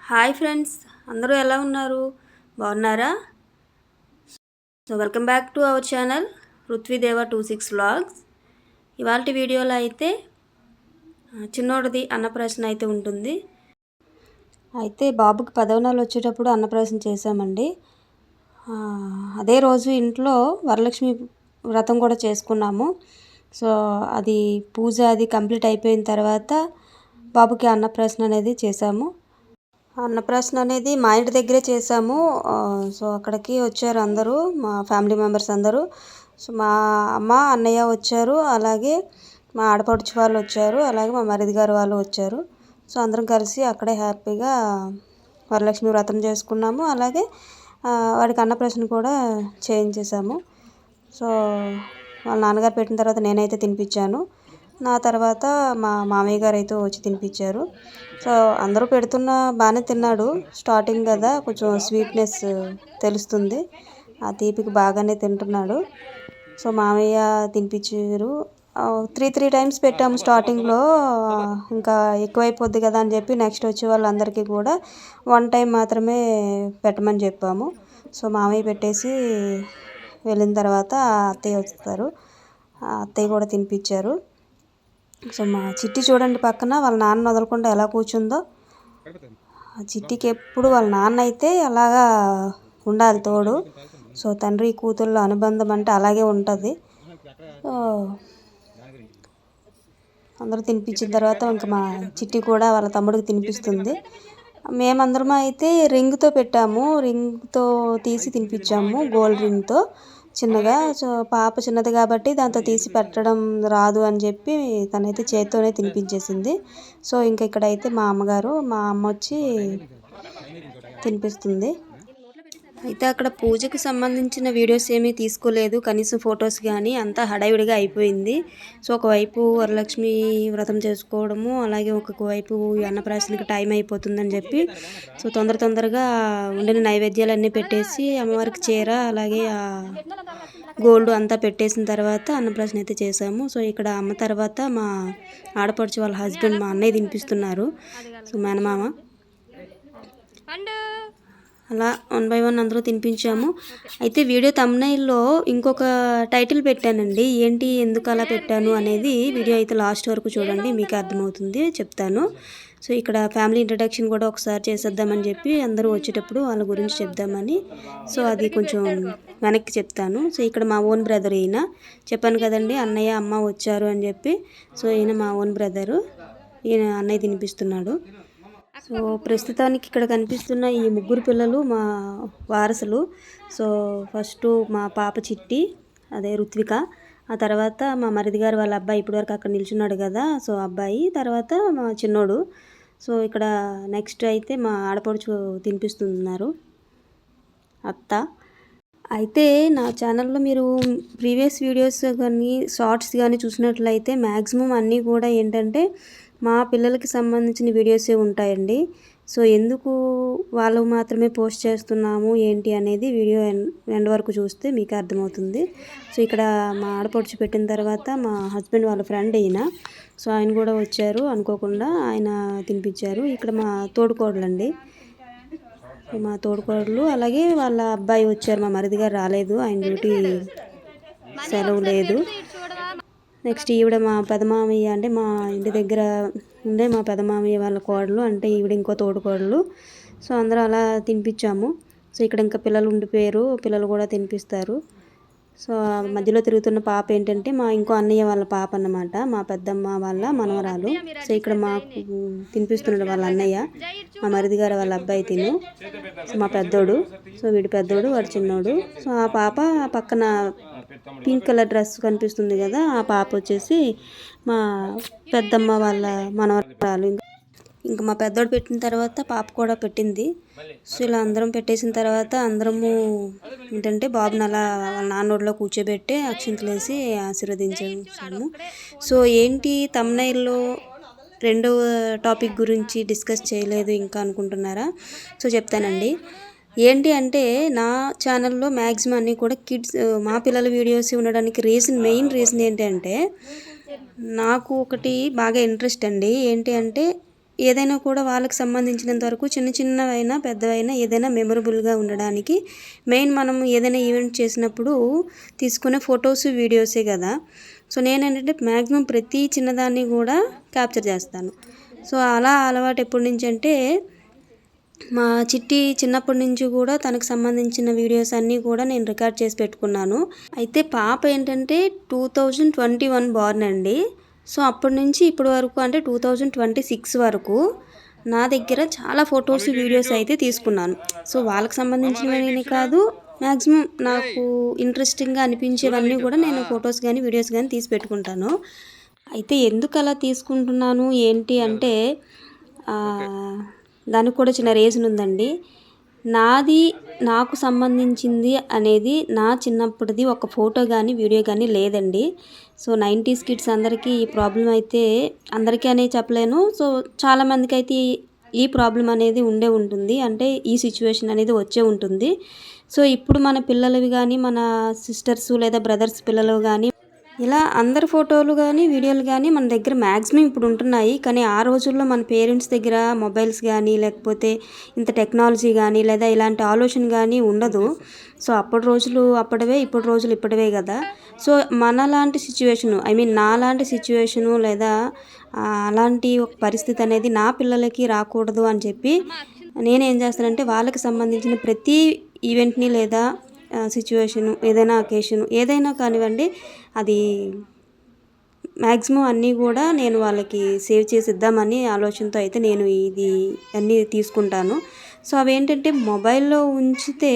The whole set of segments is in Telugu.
హాయ్ ఫ్రెండ్స్, అందరూ ఎలా ఉన్నారు? బాగున్నారా? So welcome back to our channel Prithvidev 26 vlogs. ఇవాళ వీడియోలో అయితే చిన్నోడిది అన్నప్రాసన అయితే ఉంటుంది. అయితే బాబుకి 10వ నెల వచ్చేటప్పుడు అన్నప్రాసన చేశామండి. అదే రోజు ఇంట్లో వరలక్ష్మి వ్రతం కూడా చేసుకున్నాము. సో అది పూజ అది కంప్లీట్ అయిపోయిన తర్వాత బాబుకి అన్నప్రాసన అనేది చేశాము. అన్నప్రాసన అనేది మా ఇంటి దగ్గరే చేసాము. సో అక్కడికి వచ్చారు అందరూ, మా ఫ్యామిలీ మెంబర్స్ అందరూ. సో మా అమ్మ అన్నయ్య వచ్చారు, అలాగే మా ఆడపడుచు వాళ్ళు వచ్చారు, అలాగే మా మరిది గారు వాళ్ళు వచ్చారు. సో అందరం కలిసి అక్కడే హ్యాపీగా వరలక్ష్మి వ్రతం చేసుకున్నాము. అలాగే వాడికి అన్నప్రాసన కూడా చేయించేసాము. సో వాళ్ళ నాన్నగారు పెట్టిన తర్వాత నేనైతే తినిపించాను. నా తర్వాత మా మామయ్య గారు అయితే వచ్చి తినిపించారు. సో అందరూ పెడుతున్న బాగానే తిన్నాడు. స్టార్టింగ్ కదా, కొంచెం స్వీట్నెస్ తెలుస్తుంది, ఆ తీపికి బాగానే తింటున్నాడు. సో మామయ్య తినిపించారు. 3 టైమ్స్ పెట్టాము స్టార్టింగ్లో, ఇంకా ఎక్కువైపోద్ది కదా అని చెప్పి నెక్స్ట్ వచ్చే వాళ్ళందరికీ కూడా 1 టైం మాత్రమే పెట్టమని చెప్పాము. సో మామయ్య పెట్టేసి వెళ్ళిన తర్వాత అత్తయ్య వస్తారు, అత్తయ్య కూడా తినిపించారు. సో మా చిట్టి చూడండి, పక్కన వాళ్ళ నాన్న వదలకుండా ఎలా కూర్చుందో. ఆ చిట్టికి ఎప్పుడు వాళ్ళ నాన్న అయితే అలాగా ఉండాలి తోడు. సో తండ్రి కూతుళ్ళ అనుబంధం అంటే అలాగే ఉంటుంది. సో అందరూ తినిపించిన తర్వాత ఇంకా మా చిట్టి కూడా వాళ్ళ తమ్ముడికి తినిపిస్తుంది. మేమందరం అయితే రింగ్తో పెట్టాము, రింగ్తో తీసి తినిపించాము, గోల్డ్ రింగ్తో చిన్నగా. సో పాప చిన్నది కాబట్టి దాంతో తీసి పెట్టడం రాదు అని చెప్పి తనైతే చేత్తోనే తినిపించేసింది. సో ఇంకా ఇక్కడైతే మా అమ్మగారు, మా అమ్మ వచ్చి తినిపిస్తుంది. అయితే అక్కడ పూజకి సంబంధించిన వీడియోస్ ఏమీ తీసుకోలేదు, కనీసం ఫొటోస్ కానీ, అంతా హడావిడిగా అయిపోయింది. సో ఒకవైపు వరలక్ష్మి వ్రతం చేసుకోవడము, అలాగే ఒకవైపు అన్నప్రాసనకి టైం అయిపోతుందని చెప్పి సో తొందరగా ఉండిన నైవేద్యాలన్నీ పెట్టేసి అమ్మవారికి చీర అలాగే గోల్డ్ అంతా పెట్టేసిన తర్వాత అన్నప్రాసన అయితే చేసాము. సో ఇక్కడ అమ్మ తర్వాత మా ఆడపడుచు వాళ్ళ హస్బెండ్, మా అన్నయ్య తినిపిస్తున్నారు. సో మేనమామ అలా 1 బై 1 అందరూ తినిపించాము. అయితే వీడియో థంబ్నెయిల్లో ఇంకొక టైటిల్ పెట్టానండి, ఏంటి ఎందుకు అలా పెట్టాను అనేది వీడియో అయితే లాస్ట్ వరకు చూడండి, మీకు అర్థమవుతుంది, చెప్తాను. సో ఇక్కడ ఫ్యామిలీ ఇంట్రడక్షన్ కూడా ఒకసారి చేసేద్దామని చెప్పి అందరూ వచ్చేటప్పుడు వాళ్ళ గురించి చెప్దామని, సో అది కొంచెం వెనక్కి చెప్తాను. సో ఇక్కడ మా ఓన్ బ్రదర్, ఈయన చెప్పాను కదండి అన్నయ్య అమ్మ వచ్చారు అని చెప్పి. సో ఈయన మా ఓన్ బ్రదరు, ఈయన అన్నయ్య తినిపిస్తున్నాడు. సో ప్రస్తుతానికి ఇక్కడ కనిపిస్తున్న ఈ 3 పిల్లలు మా వారసులు. సో ఫస్ట్ మా పాప చిట్టి, అదే రుత్విక, ఆ తర్వాత మా మరిది గారు వాళ్ళ అబ్బాయి ఇప్పటివరకు అక్కడ నిల్చున్నాడు కదా, సో అబ్బాయి, తర్వాత మా చిన్నోడు. సో ఇక్కడ నెక్స్ట్ అయితే మా ఆడపడుచు తినిపిస్తున్నారు, అత్త. అయితే నా ఛానల్లో మీరు ప్రీవియస్ వీడియోస్ కానీ షార్ట్స్ కానీ చూసినట్లయితే మ్యాక్సిమం అన్నీ కూడా ఏంటంటే మా పిల్లలకి సంబంధించిన వీడియోసే ఉంటాయండి. సో ఎందుకు వాళ్ళు మాత్రమే పోస్ట్ చేస్తున్నాము ఏంటి అనేది వీడియో ఎండ్ వరకు చూస్తే మీకు అర్థమవుతుంది. సో ఇక్కడ మా ఆడపడుచు పెట్టిన తర్వాత మా హస్బెండ్ వాళ్ళ ఫ్రెండ్ ఈయన, సో ఆయన కూడా వచ్చారు అనుకోకుండా, ఆయన తినిపించారు. ఇక్కడ మా తోడుకోడలండి, మా తోడుకోడలు, అలాగే వాళ్ళ అబ్బాయి వచ్చారు, మా మరిది గారు రాలేదు, ఆయన డ్యూటీ సెలవు లేదు. నెక్స్ట్ ఈవిడ మా పెదమామయ్య, అంటే మా ఇంటి దగ్గర ఉండే మా పెదమామయ్య వాళ్ళ కోడలు, అంటే ఈవిడ ఇంకో తోడుకోడలు. సో అందరూ అలా తినిపించాము. సో ఇక్కడ ఇంకా పిల్లలు ఉండిపోయారు, పిల్లలు కూడా తినిపిస్తారు. సో మధ్యలో తిరుగుతున్న పాప ఏంటంటే మా ఇంకో అన్నయ్య వాళ్ళ పాప అన్నమాట, మా పెద్దమ్మ వాళ్ళ మనవరాలు. సో ఇక్కడ మాకు తినిపిస్తున్నాడు వాళ్ళ అన్నయ్య, మా మరిది గారు వాళ్ళ అబ్బాయి తిను. సో మా పెద్దోడు, సో వీడి పెద్దోడు, వాడు చిన్నోడు. సో ఆ పాప పక్కన పింక్ కలర్ డ్రెస్ కనిపిస్తుంది కదా, ఆ పాప వచ్చేసి మా పెద్దమ్మ వాళ్ళ మనవరాలు. ఇంకా మా పెద్దోడు పెట్టిన తర్వాత పాప కూడా పెట్టింది. సో ఇలా అందరం పెట్టేసిన తర్వాత అందరము ఏంటంటే బాబుని అలా వాళ్ళ నాన్నోడిలో కూర్చోబెట్టి అక్షింతలు వేసి ఆశీర్వదించాము. సో ఏంటి థంబ్నెయిల్లో రెండవ టాపిక్ గురించి డిస్కస్ చేయలేదు ఇంకా అనుకుంటున్నారా? సో చెప్తానండి. ఏంటి అంటే నా ఛానల్లో మ్యాక్సిమం అన్నీ కూడా కిడ్స్, మా పిల్లల వీడియోస్ ఉండడానికి మెయిన్ రీజన్ ఏంటంటే నాకు ఒకటి బాగా ఇంట్రెస్ట్ అండి. ఏంటి అంటే ఏదైనా కూడా వాళ్ళకి సంబంధించినంత వరకు చిన్న చిన్నవైనా పెద్దవైనా ఏదైనా మెమొరబుల్గా ఉండడానికి మెయిన్ మనం ఏదైనా ఈవెంట్ చేసినప్పుడు తీసుకునే ఫొటోస్ వీడియోసే కదా. సో నేనేంటంటే మ్యాక్సిమం ప్రతి చిన్నదాన్ని కూడా క్యాప్చర్ చేస్తాను. సో అలా అలవాటు ఎప్పటి నుంచి అంటే మా చిట్టి చిన్నప్పటి నుంచి కూడా తనకు సంబంధించిన వీడియోస్ అన్నీ కూడా నేను రికార్డ్ చేసి పెట్టుకున్నాను. అయితే పాప ఏంటంటే 2021 బార్న్ అండి. సో అప్పటి నుంచి ఇప్పటి వరకు అంటే 2026 వరకు నా దగ్గర చాలా ఫొటోస్ వీడియోస్ అయితే తీసుకున్నాను. సో వాళ్ళకి సంబంధించినవని కాదు, మ్యాక్సిమం నాకు ఇంట్రెస్టింగ్గా అనిపించేవన్నీ కూడా నేను ఫొటోస్ కానీ వీడియోస్ కానీ తీసి పెట్టుకుంటాను. అయితే ఎందుకు అలా తీసుకుంటున్నాను ఏంటి అంటే దానికి కూడా చిన్న రీజన్ ఉందండి. నాకు సంబంధించింది అనేది నా చిన్నప్పటిది ఒక ఫోటో కానీ వీడియో కానీ లేదండి. సో 90s కిడ్స్ అందరికీ ఈ ప్రాబ్లం అయితే, అందరికీ అనే చెప్పలేను, సో చాలామందికి అయితే ఈ ప్రాబ్లం అనేది ఉంటుంది. అంటే ఈ సిచ్యువేషన్ అనేది వచ్చే ఉంటుంది. సో ఇప్పుడు మన పిల్లలవి కానీ మన సిస్టర్స్ లేదా బ్రదర్స్ పిల్లలు కానీ ఇలా అందరి ఫోటోలు కానీ వీడియోలు కానీ మన దగ్గర మ్యాక్సిమం ఇప్పుడు ఉంటున్నాయి. కానీ ఆ రోజుల్లో మన పేరెంట్స్ దగ్గర మొబైల్స్ కానీ లేకపోతే ఇంత టెక్నాలజీ కానీ లేదా ఇలాంటి ఆలోచన కానీ ఉండదు. సో అప్పటి రోజులు అప్పటివే, ఇప్పుడు రోజులు ఇప్పటివే కదా. సో మనలాంటి సిచ్యువేషను, నాలాంటి సిచ్యువేషను లేదా అలాంటి ఒక పరిస్థితి అనేది నా పిల్లలకి రాకూడదు అని చెప్పి నేనేం చేస్తానంటే వాళ్ళకి సంబంధించిన ప్రతి ఈవెంట్ని లేదా సిచ్యువేషను, ఏదైనా అకేషను ఏదైనా కానివ్వండి, అది మ్యాక్సిమం అన్నీ కూడా నేను వాళ్ళకి సేవ్ చేసి ఇద్దామని ఆలోచనతో అయితే నేను ఇది అన్నీ తీసుకుంటాను. సో అవి ఏంటంటే మొబైల్లో ఉంచితే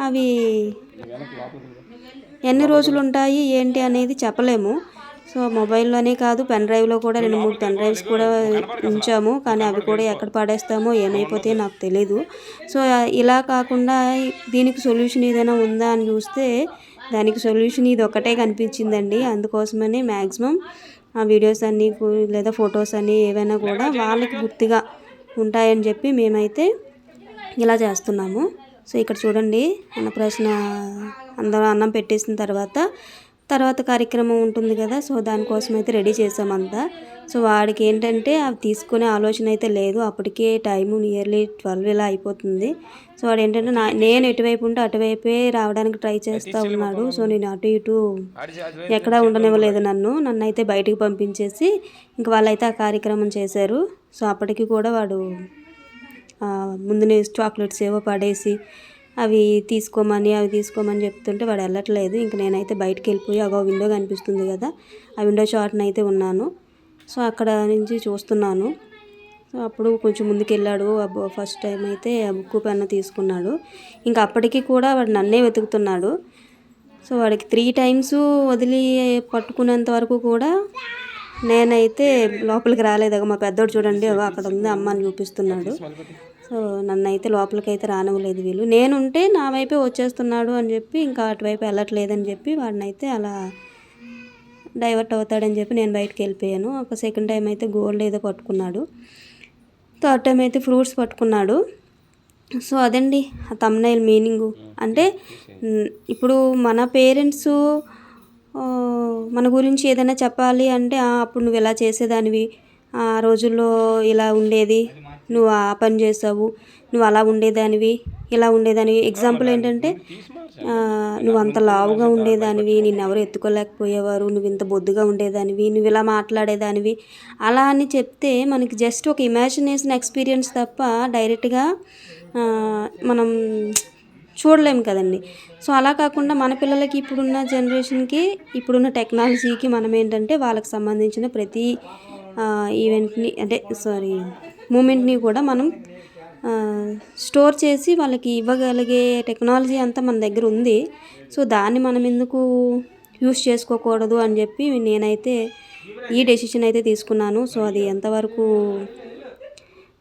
అవి ఎన్ని రోజులు ఉంటాయి ఏంటి అనేది చెప్పలేము. సో మొబైల్లోనే కాదు, పెన్ డ్రైవ్లో కూడా 2-3 పెన్ డ్రైవ్స్ కూడా ఉంచాము. కానీ అవి కూడా ఎక్కడ పడేస్తామో ఏమైపోతాయో నాకు తెలీదు. సో ఇలా కాకుండా దీనికి సొల్యూషన్ ఏదైనా ఉందా అని చూస్తే దానికి సొల్యూషన్ ఇది ఒకటే కనిపించిందండి. అందుకోసమని మ్యాక్సిమం ఆ వీడియోస్ అన్నీ లేదా ఫొటోస్ అన్నీ ఏవైనా కూడా వాళ్ళకి గుర్తుగా ఉంటాయని చెప్పి మేమైతే ఇలా చేస్తున్నాము. సో ఇక్కడ చూడండి, అన్నప్రాసన అందరూ అన్నం పెట్టేసిన తర్వాత కార్యక్రమం ఉంటుంది కదా. సో దానికోసం అయితే రెడీ చేసామంతా. సో వాడికి ఏంటంటే అవి తీసుకునే ఆలోచన అయితే లేదు. అప్పటికే టైము నియర్లీ 12 ఇలా అయిపోతుంది. సో వాడు ఏంటంటే నేను ఎటువైపు ఉంటే అటువైపే రావడానికి ట్రై చేస్తూ ఉన్నాడు. సో నేను అటు ఇటు ఎక్కడా ఉండనివ్వలేదు నన్ను అయితే బయటికి పంపించేసి ఇంక వాళ్ళైతే ఆ కార్యక్రమం చేశారు. సో అప్పటికి కూడా వాడు ముందునే చాక్లెట్స్ ఏవో పడేసి అవి తీసుకోమని చెప్తుంటే వాడు వెళ్ళట్లేదు. ఇంక నేనైతే బయటకు వెళ్ళిపోయి అగో విండో కనిపిస్తుంది కదా, ఆ విండో షాట్ని అయితే ఉన్నాను. సో అక్కడ నుంచి చూస్తున్నాను. సో అప్పుడు కొంచెం ముందుకు వెళ్ళాడు. ఫస్ట్ టైం అయితే ఆ బుక్ పెన్ను తీసుకున్నాడు. ఇంకా అప్పటికి కూడా వాడు నన్నే వెతుకుతున్నాడు. సో వాడికి 3 టైమ్స్ వదిలి పట్టుకునేంత వరకు కూడా నేనైతే లోపలికి రాలేదు. మా పెద్దోడు చూడండి అక్కడ ఉంది అమ్మ అని చూపిస్తున్నాడు. సో నన్ను అయితే లోపలికైతే రానివ్వలేదు వీళ్ళు. నేనుంటే నా వైపే వచ్చేస్తున్నాడు అని చెప్పి ఇంకా అటువైపు వెళ్ళట్లేదని చెప్పి వాడిని అయితే అలా డైవర్ట్ అవుతాడని చెప్పి నేను బయటకు వెళ్ళిపోయాను. ఒక సెకండ్ టైం అయితే గోల్డ్ ఏదో పట్టుకున్నాడు. థర్డ్ టైం అయితే ఫ్రూట్స్ పట్టుకున్నాడు. సో అదండి ఆ థంబ్నెయిల్ మీనింగు. అంటే ఇప్పుడు మన పేరెంట్స్ మన గురించి ఏదైనా చెప్పాలి అంటే అప్పుడు నువ్వు ఇలా చేసేదానివి, ఆ రోజుల్లో ఇలా ఉండేది, నువ్వు ఆ పని చేసావు, నువ్వు అలా ఉండేదానివి, ఇలా ఉండేదానివి. ఎగ్జాంపుల్ ఏంటంటే నువ్వు అంత లావుగా ఉండేదానివి, నిన్ను ఎవరు ఎత్తుకోలేకపోయేవారు, నువ్వు ఇంత బొద్దుగా ఉండేదానివి, నువ్వు ఇలా మాట్లాడేదానివి, అలా అని చెప్తే మనకి జస్ట్ ఒక ఇమాజినేషన్ ఎక్స్పీరియన్స్ తప్ప డైరెక్ట్గా మనం చూడలేము కదండి. సో అలా కాకుండా మన పిల్లలకి ఇప్పుడున్న జనరేషన్కి ఇప్పుడున్న టెక్నాలజీకి మనం ఏంటంటే వాళ్ళకి సంబంధించిన ప్రతి ఈవెంట్ని మూమెంట్ని కూడా మనం స్టోర్ చేసి వాళ్ళకి ఇవ్వగలిగే టెక్నాలజీ అంతా మన దగ్గర ఉంది. సో దాన్ని మనం ఎందుకు యూస్ చేసుకోకూడదు అని చెప్పి నేనైతే ఈ డెసిషన్ అయితే తీసుకున్నాను. సో అది ఎంతవరకు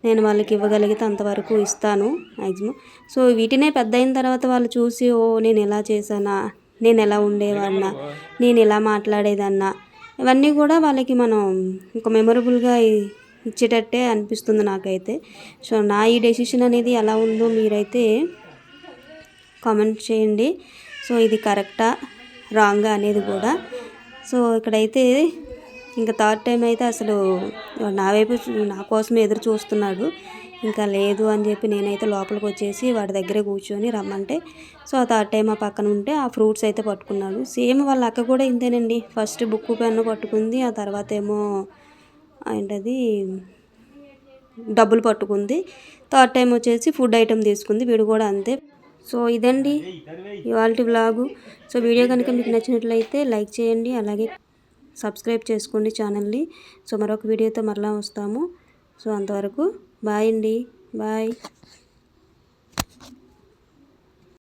నేను వాళ్ళకి ఇవ్వగలిగితే అంతవరకు ఇస్తాను మ్యాక్సిమం. సో వీటినే పెద్ద అయిన తర్వాత వాళ్ళు చూసి నేను ఎలా చేశానా, నేను ఎలా ఉండేవాడినా, నేను ఎలా మాట్లాడేదన్నా, ఇవన్నీ కూడా వాళ్ళకి మనం ఒక మెమొరబుల్గా ఇచ్చేటట్టే అనిపిస్తుంది నాకైతే. సో నా ఈ డెసిషన్ అనేది ఎలా ఉందో మీరైతే కామెంట్ చేయండి. సో ఇది కరెక్టా రాంగా అనేది కూడా. సో ఇక్కడైతే ఇంకా థర్డ్ టైం అయితే అసలు నా వైపు నా కోసమే ఎదురు చూస్తున్నాడు. ఇంకా లేదు అని చెప్పి నేనైతే లోపలికి వచ్చేసి వాడి దగ్గరే కూర్చొని రమ్మంటే సో ఆ థర్డ్ టైం ఆ పక్కన ఉంటే ఆ ఫ్రూట్స్ అయితే పట్టుకున్నాడు. సేమ్ వాళ్ళ అక్క కూడా ఇంతేనండి. ఫస్ట్ బుక్ పెన్ను పట్టుకుంది, ఆ తర్వాత ఏమో ఏంటది డబ్బులు పట్టుకుంది, థర్డ్ టైం వచ్చేసి ఫుడ్ ఐటెం తీసుకుంది. వీడు కూడా అంతే. సో ఇదండి ఇవాల్టి వ్లాగు. సో వీడియో కనుక మీకు నచ్చినట్లయితే లైక్ చేయండి, అలాగే సబ్స్క్రైబ్ చేసుకోండి ఛానల్ని. సో మరొక వీడియోతో మరలా వస్తాము. సో అంతవరకు బాయ్ అండి, బాయ్.